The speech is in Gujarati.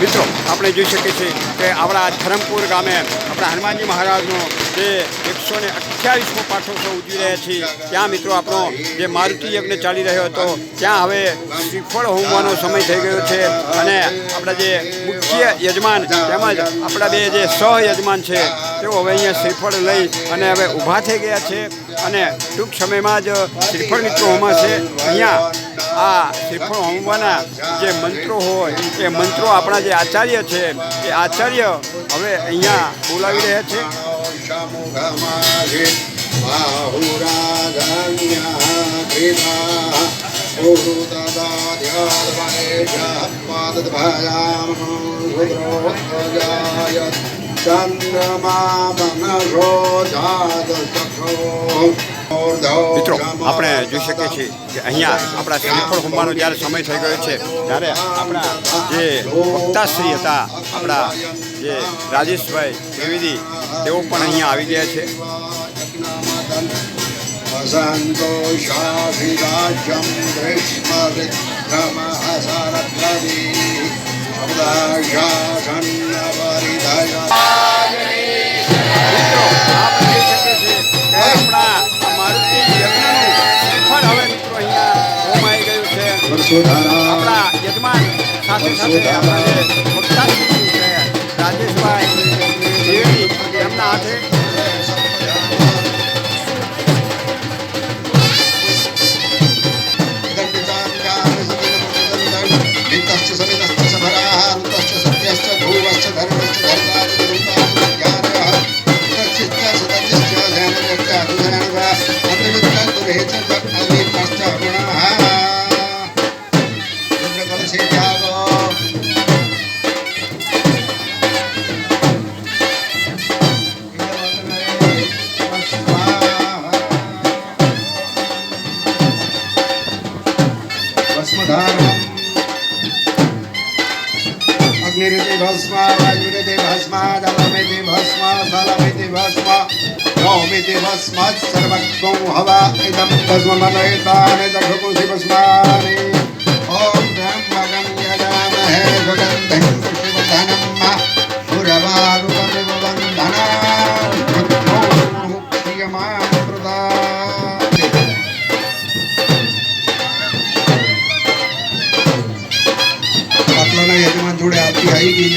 મિત્રો આપણે જોઈ શકીએ છીએ કે આપણા ધરમપુર ગામે આપણા હનુમાનજી મહારાજનો જે 128મો પાઠોત્સવ ઉજવી રહ્યા છીએ ત્યાં મિત્રો આપણો જે મારુતિ યજ્ઞ ચાલી રહ્યો હતો ત્યાં હવે શ્રીફળ હોમવાનો સમય થઈ ગયો છે અને આપણા જે મુખ્ય યજમાન તેમજ આપણા બે જે સહયજમાન છે તેઓ હવે અહીંયા શ્રીફળ લઈ અને હવે ઊભા થઈ ગયા છે અને ટૂંક સમયમાં જ શ્રીફળ મિત્રો હોમાશે. અહીંયા આ શ્રીફળ હોમવાના જે મંત્રો હોય એ મંત્રો આપણા જે આચાર્ય છે એ આચાર્ય હવે અહીંયા બોલાવી રહ્યા છે. મિત્રો આપણે જોઈ શકીએ છીએ કે અહીંયા આપણા શ્રીફળ હોમવાનો જ્યારે સમય થઈ ગયો છે ત્યારે આપણા જે વક્તાશ્રી હતા આપણા જે રાજેશભાઈ ત્રિવેદી તેઓ પણ અહીંયા આવી ગયા છે. આપણા યજમાન સાથે સાથે આપણા જે વક્તાશ્રી છે રાજેશભાઈ ત્રિવેદી એમના હાથે अग्निरिति भस्म वायुरिति भस्म जलमिति भस्म स्थलमिति भस्म नौमिति भस्म सर्वत्वं हवा इदं भस्म मनयितानि दक्षपुषि भस्मानि ॐ त्र्यम्बकं यजामहे सुगन्धिं पुष्टिवर्धनं सुरवारुकमिव बन्धनात् मुक्तियमामृतात्. આટલાના યજમાન જોડે આરતી આવી ગઈ